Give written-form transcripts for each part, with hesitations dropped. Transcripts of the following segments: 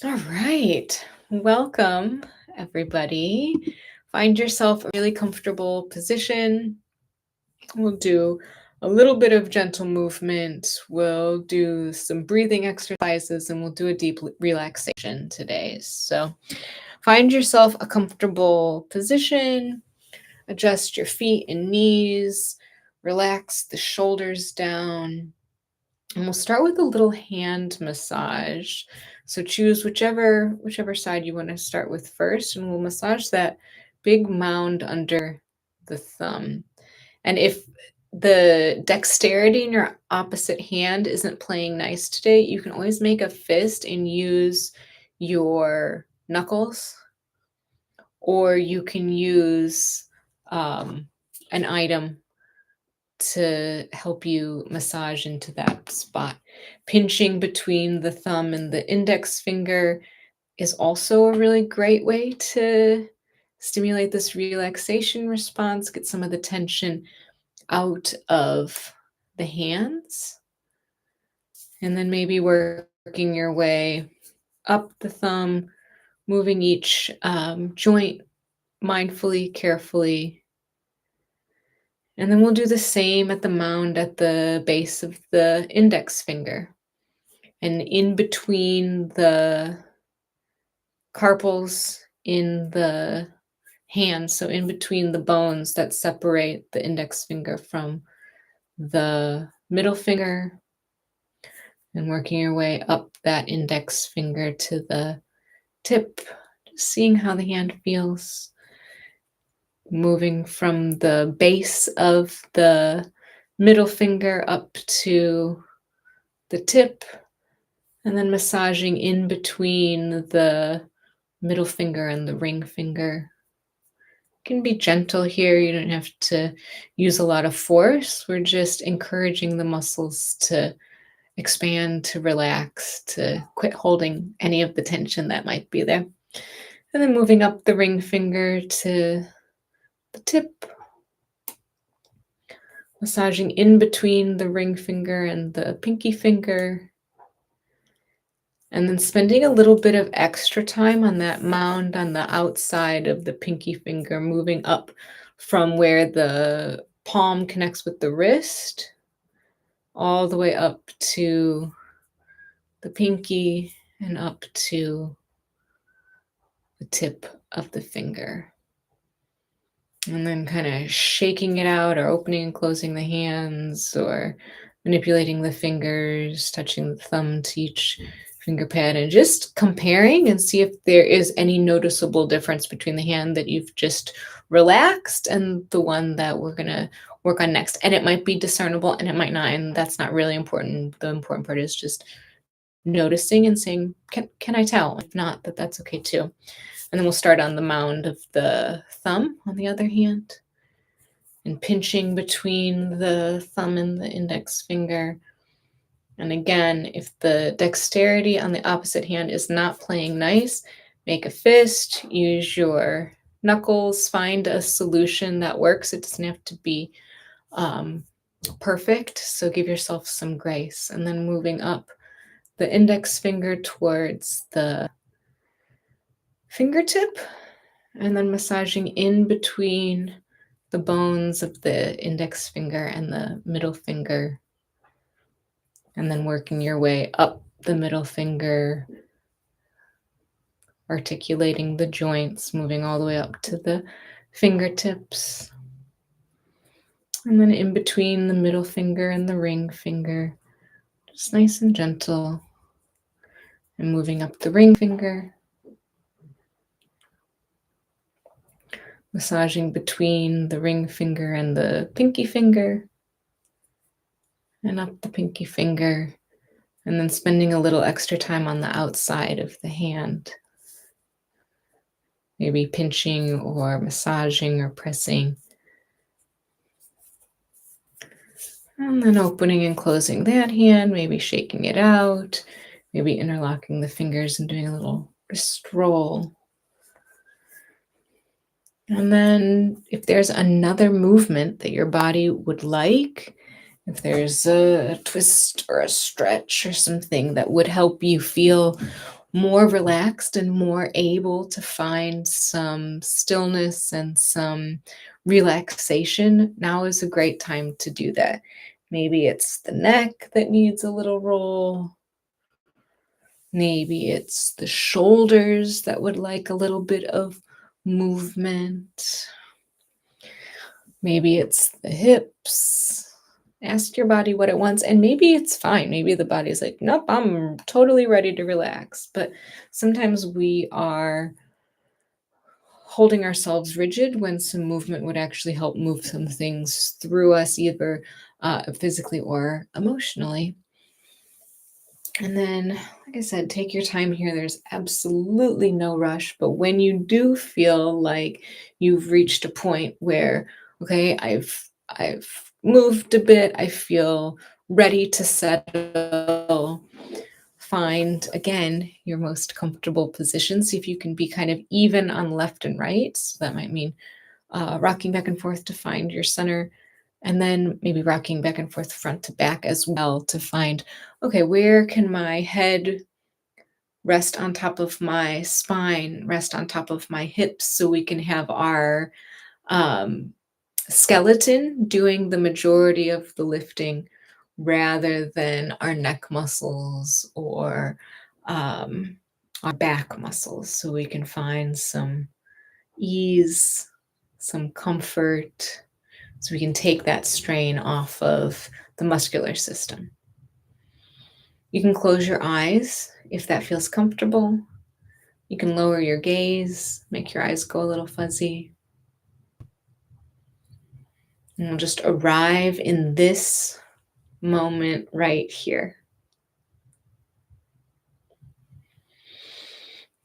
All right. Welcome, everybody. Find yourself a really comfortable position. We'll do a little bit of gentle movement. We'll do some breathing exercises and we'll do a deep relaxation today. So, find yourself a comfortable position. Adjust your feet and knees. Relax the shoulders down. And we'll start with a little hand massage. So choose whichever side you want to start with first, and we'll massage that big mound under the thumb. And if the dexterity in your opposite hand isn't playing nice today, you can always make a fist and use your knuckles, or you can use an item to help you massage into that spot. Pinching between the thumb and the index finger is also a really great way to stimulate this relaxation response, get some of the tension out of the hands, and then maybe working your way up the thumb, moving each joint mindfully, carefully. And then we'll do the same at the mound at the base of the index finger. And in between the carpals in the hand, so in between the bones that separate the index finger from the middle finger, and working your way up that index finger to the tip, just seeing how the hand feels. Moving from the base of the middle finger up to the tip, and then massaging in between the middle finger and the ring finger. You can be gentle here. You don't have to use a lot of force. We're just encouraging the muscles to expand, to relax, to quit holding any of the tension that might be there. And then moving up the ring finger to the tip, massaging in between the ring finger and the pinky finger, and then spending a little bit of extra time on that mound on the outside of the pinky finger, moving up from where the palm connects with the wrist, all the way up to the pinky and up to the tip of the finger. And then kind of shaking it out, or opening and closing the hands, or manipulating the fingers, touching the thumb to each finger pad, and just comparing and see if there is any noticeable difference between the hand that you've just relaxed and the one that we're going to work on next. And it might be discernible and it might not, and that's not really important. The important part is just noticing and saying, can I tell? If not, that's okay too. And then we'll start on the mound of the thumb on the other hand, and pinching between the thumb and the index finger. And again, if the dexterity on the opposite hand is not playing nice, make a fist, use your knuckles, find a solution that works. It doesn't have to be perfect, so give yourself some grace. And then moving up the index finger towards the fingertip, and then massaging in between the bones of the index finger and the middle finger, and then working your way up the middle finger, articulating the joints, moving all the way up to the fingertips, and then in between the middle finger and the ring finger, just nice and gentle, and moving up the ring finger, massaging between the ring finger and the pinky finger, and up the pinky finger, and then spending a little extra time on the outside of the hand, maybe pinching or massaging or pressing. And then opening and closing that hand, maybe shaking it out, maybe interlocking the fingers and doing a little wrist roll. And then if there's another movement that your body would like, if there's a twist or a stretch or something that would help you feel more relaxed and more able to find some stillness and some relaxation, now is a great time to do that. Maybe it's the neck that needs a little roll. Maybe it's the shoulders that would like a little bit of movement. Maybe it's the hips. Ask your body what it wants, and maybe it's fine. Maybe the body's like, nope, I'm totally ready to relax. But sometimes we are holding ourselves rigid when some movement would actually help move some things through us, either physically or emotionally. And then, like I said, take your time here. There's absolutely no rush. But when you do feel like you've reached a point where, okay, I've moved a bit, I feel ready to settle. Find again your most comfortable position. See if you can be kind of even on left and right. So that might mean rocking back and forth to find your center, and then maybe rocking back and forth front to back as well to find, okay, where can my head rest on top of my spine, rest on top of my hips, so we can have our um, skeleton doing the majority of the lifting rather than our neck muscles or um, our back muscles, so we can find some ease, some comfort, so we can take that strain off of the muscular system. You can close your eyes if that feels comfortable. You can lower your gaze, make your eyes go a little fuzzy. And we'll just arrive in this moment right here.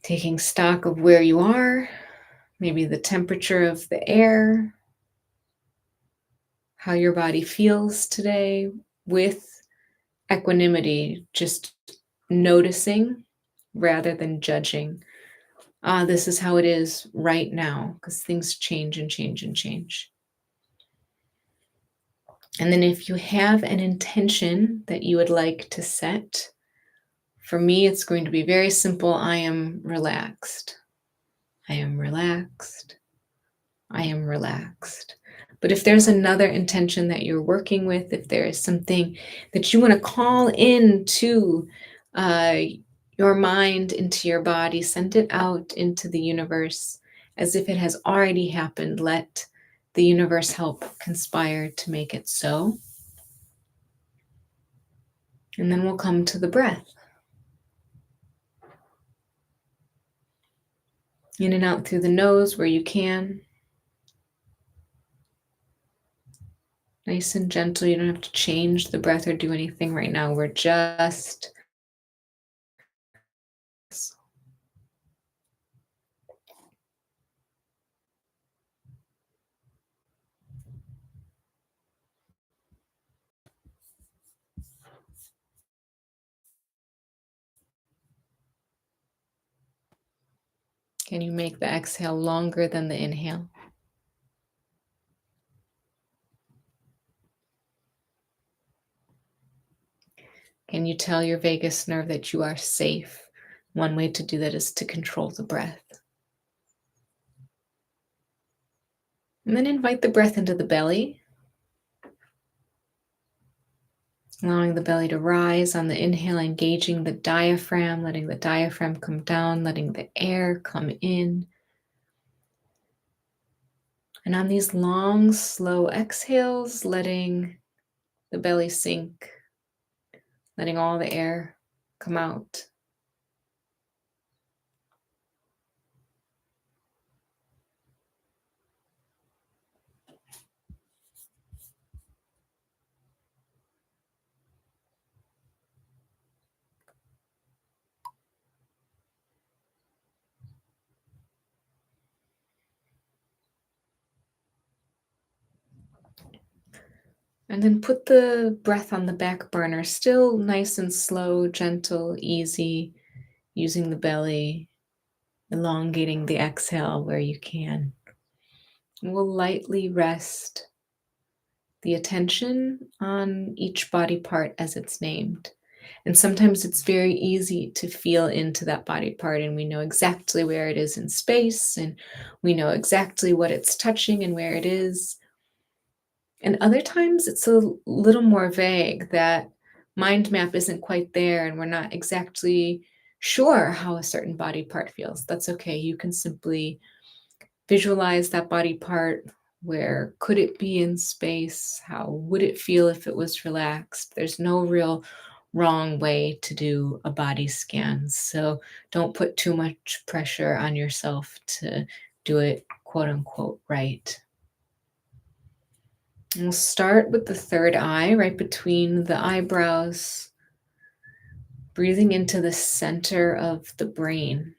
Taking stock of where you are, maybe the temperature of the air, how your body feels today, with equanimity, just noticing rather than judging. This is how it is right now, because things change and change and change. And then if you have an intention that you would like to set, for me, it's going to be very simple. I am relaxed. I am relaxed. I am relaxed. But if there's another intention that you're working with, if there is something that you want to call into uh, your mind, into your body, send it out into the universe as if it has already happened. Let the universe help conspire to make it so. And then we'll come to the breath. In and out through the nose where you can. Nice and gentle. You don't have to change the breath or do anything right now. We're just. Can you make the exhale longer than the inhale? Can you tell your vagus nerve that you are safe? One way to do that is to control the breath. And then invite the breath into the belly, allowing the belly to rise on the inhale, engaging the diaphragm, letting the diaphragm come down, letting the air come in. And on these long, slow exhales, letting the belly sink, letting all the air come out. And then put the breath on the back burner, still nice and slow, gentle, easy, using the belly, elongating the exhale where you can. And we'll lightly rest the attention on each body part as it's named. And sometimes it's very easy to feel into that body part, and we know exactly where it is in space, and we know exactly what it's touching and where it is. And other times it's a little more vague, that mind map isn't quite there, and we're not exactly sure how a certain body part feels. That's okay. You can simply visualize that body part. Where could it be in space? How would it feel if it was relaxed? There's no real wrong way to do a body scan. So don't put too much pressure on yourself to do it quote unquote right. And we'll start with the third eye, right between the eyebrows, breathing into the center of the brain.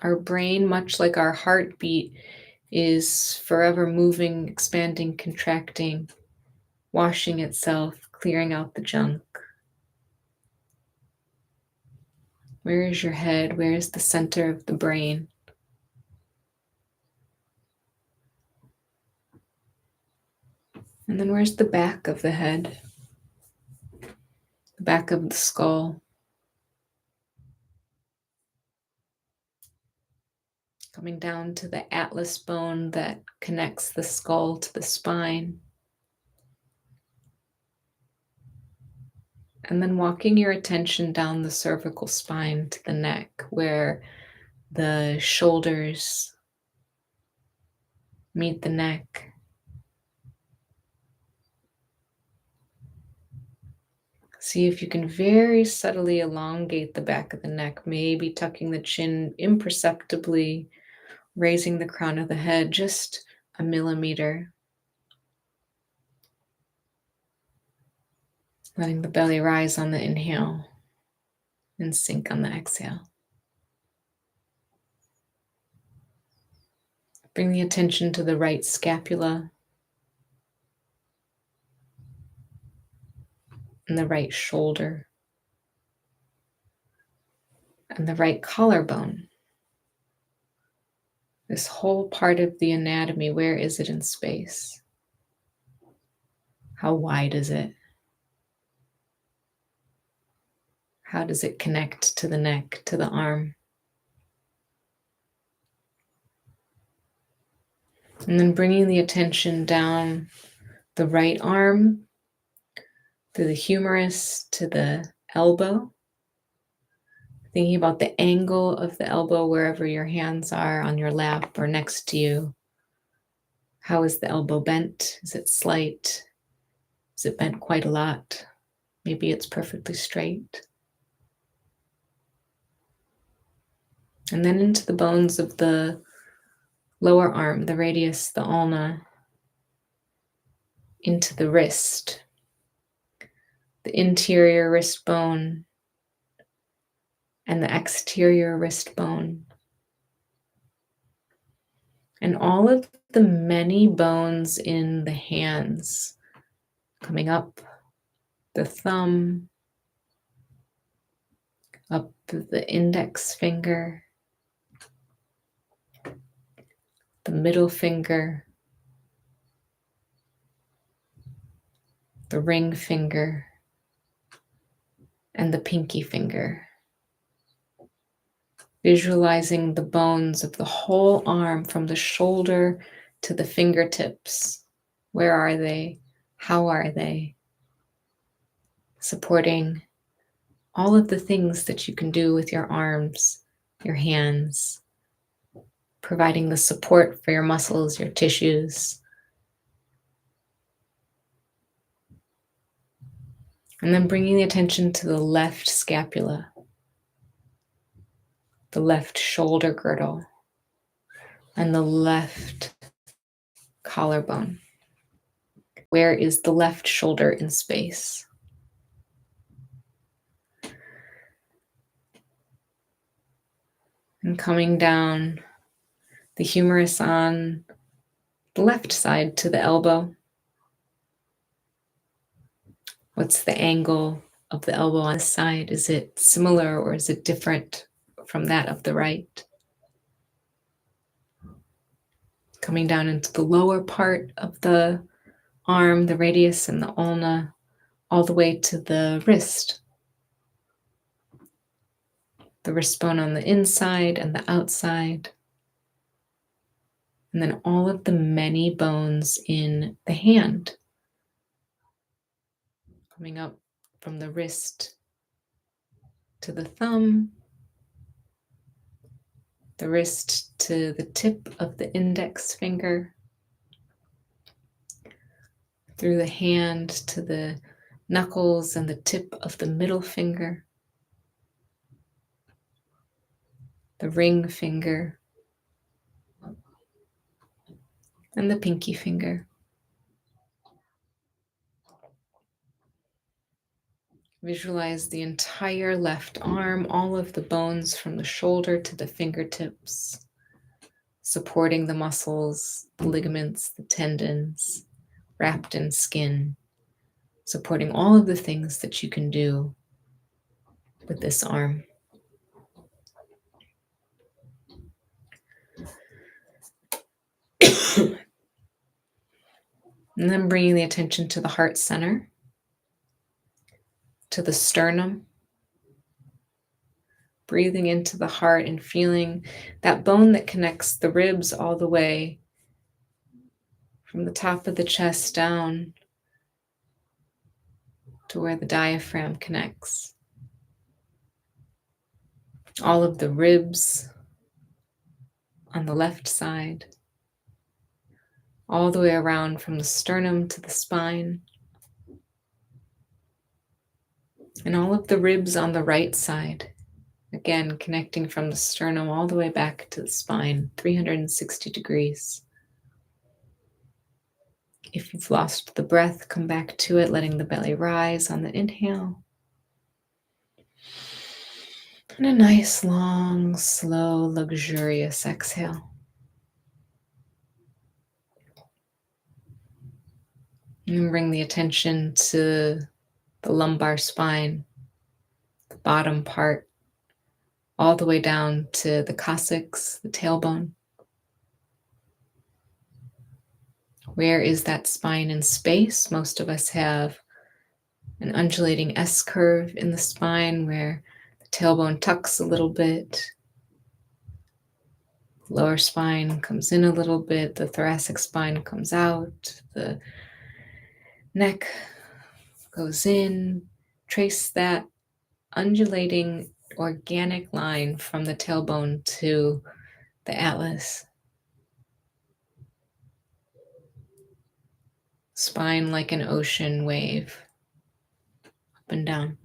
Our brain, much like our heartbeat, is forever moving, expanding, contracting, washing itself, clearing out the junk. Where is your head? Where is the center of the brain? And then where's the back of the head? The back of the skull? Coming down to the atlas bone that connects the skull to the spine. And then walking your attention down the cervical spine to the neck, where the shoulders meet the neck. See if you can very subtly elongate the back of the neck, maybe tucking the chin imperceptibly, raising the crown of the head just a millimeter. Letting the belly rise on the inhale and sink on the exhale. Bring the attention to the right scapula and the right shoulder and the right collarbone. This whole part of the anatomy, where is it in space? How wide is it? How does it connect to the neck, to the arm? And then bringing the attention down the right arm, through the humerus to the elbow. Thinking about the angle of the elbow wherever your hands are, on your lap or next to you. How is the elbow bent? Is it slight? Is it bent quite a lot? Maybe it's perfectly straight. And then into the bones of the lower arm, the radius, the ulna, into the wrist, the interior wrist bone, and the exterior wrist bone. And all of the many bones in the hands, coming up the thumb, up the index finger, the middle finger, the ring finger, and the pinky finger. Visualizing the bones of the whole arm from the shoulder to the fingertips. Where are they? How are they? Supporting all of the things that you can do with your arms, your hands, providing the support for your muscles, your tissues. And then bringing the attention to the left scapula, the left shoulder girdle, and the left collarbone. Where is the left shoulder in space? And coming down the humerus on the left side to the elbow. What's the angle of the elbow on this side? Is it similar or is it different from that of the right? Coming down into the lower part of the arm, the radius and the ulna, all the way to the wrist bone on the inside and the outside, and then all of the many bones in the hand, coming up from the wrist to the thumb, the wrist to the tip of the index finger, through the hand to the knuckles and the tip of the middle finger, the ring finger, and the pinky finger. Visualize the entire left arm, all of the bones from the shoulder to the fingertips, supporting the muscles, the ligaments, the tendons, wrapped in skin, supporting all of the things that you can do with this arm. And then bringing the attention to the heart center, to the sternum, breathing into the heart and feeling that bone that connects the ribs all the way from the top of the chest down to where the diaphragm connects. All of the ribs on the left side, all the way around from the sternum to the spine, and all of the ribs on the right side, again connecting from the sternum all the way back to the spine, 360 degrees. If you've lost the breath, come back to it, letting the belly rise on the inhale. And a nice, long, slow, luxurious exhale. And bring the attention to the lumbar spine, the bottom part, all the way down to the coccyx, the tailbone. Where is that spine in space? Most of us have an undulating S curve in the spine where the tailbone tucks a little bit, the lower spine comes in a little bit, the thoracic spine comes out, the neck goes in. Trace that undulating organic line from the tailbone to the atlas. Spine like an ocean wave, up and down.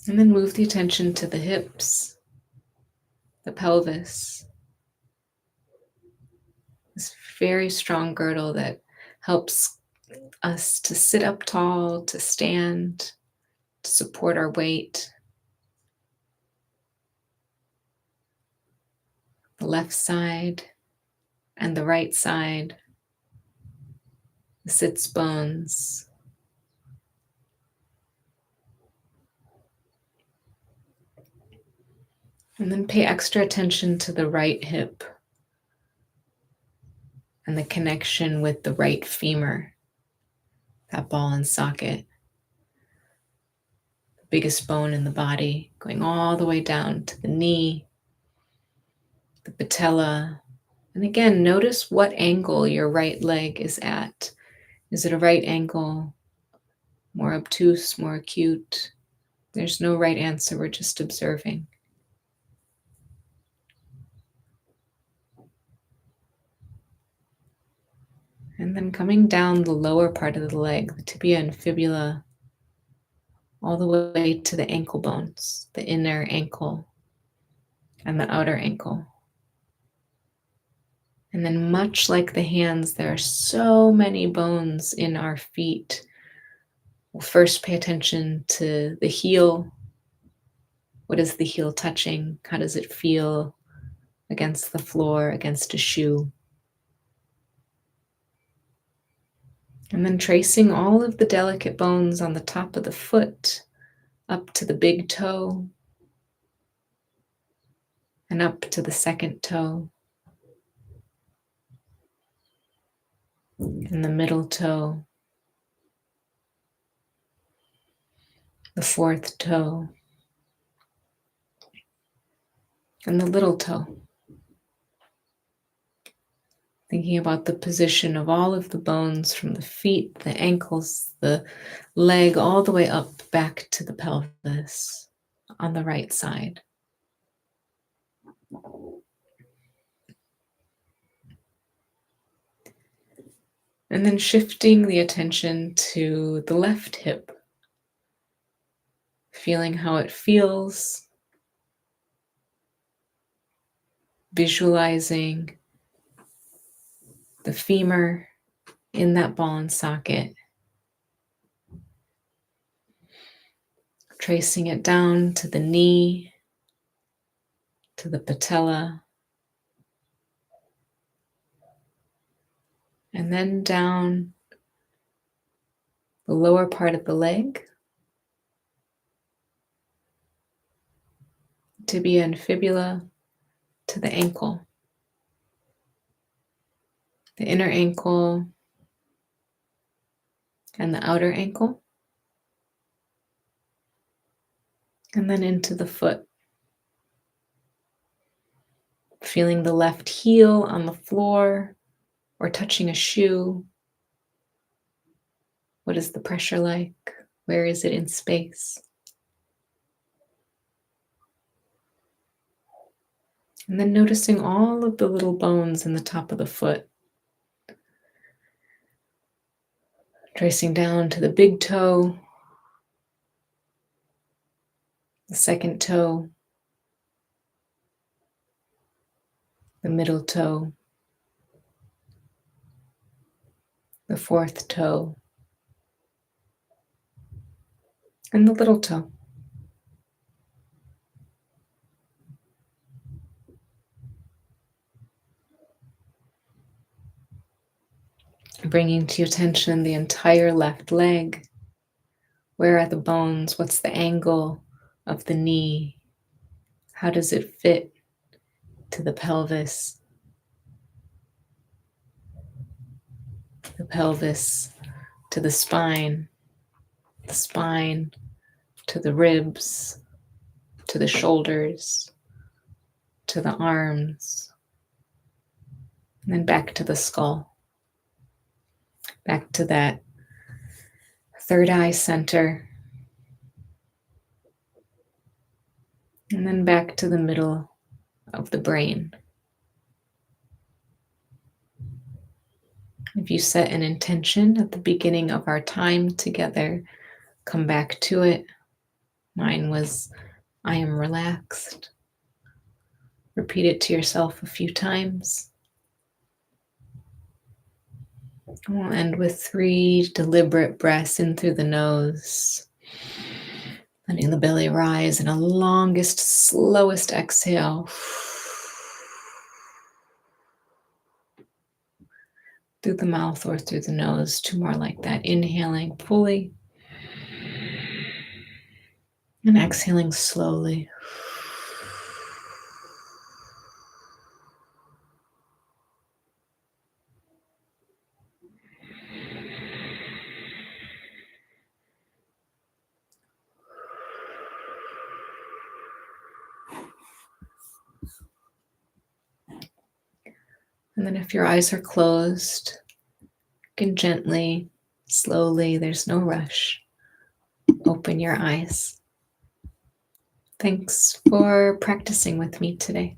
And then move the attention to the hips, the pelvis. This very strong girdle that helps us to sit up tall, to stand, to support our weight. The left side and the right side, the sits bones. And then pay extra attention to the right hip and the connection with the right femur, that ball and socket, the biggest bone in the body, going all the way down to the knee, the patella. And again, notice what angle your right leg is at. Is it a right angle, more obtuse, more acute? There's no right answer, we're just observing. And then coming down the lower part of the leg, the tibia and fibula, all the way to the ankle bones, the inner ankle and the outer ankle. And then much like the hands, there are so many bones in our feet. We'll first pay attention to the heel. What is the heel touching? How does it feel against the floor, against a shoe? And then tracing all of the delicate bones on the top of the foot, up to the big toe, and up to the second toe, and the middle toe, the fourth toe, and the little toe. Thinking about the position of all of the bones from the feet, the ankles, the leg, all the way up back to the pelvis on the right side. And then shifting the attention to the left hip, feeling how it feels, visualizing the femur in that ball and socket, tracing it down to the knee, to the patella, and then down the lower part of the leg, tibia and fibula, to the ankle, the inner ankle and the outer ankle, and then into the foot. Feeling the left heel on the floor or touching a shoe. What is the pressure like? Where is it in space? And then noticing all of the little bones in the top of the foot. Tracing down to the big toe, the second toe, the middle toe, the fourth toe, and the little toe. Bringing to your attention the entire left leg. Where are the bones? What's the angle of the knee? How does it fit to the pelvis? The pelvis to the spine to the ribs, to the shoulders, to the arms, and then back to the skull, back to that third eye center, and then back to the middle of the brain. If you set an intention at the beginning of our time together, come back to it. Mine was, I am relaxed. Repeat it to yourself a few times. We'll end with 3 deliberate breaths in through the nose. Letting the belly rise in a longest, slowest exhale. Through the mouth or through the nose. 2 more like that. Inhaling fully. And exhaling slowly. And then if your eyes are closed, you can gently, slowly, there's no rush, open your eyes. Thanks for practicing with me today.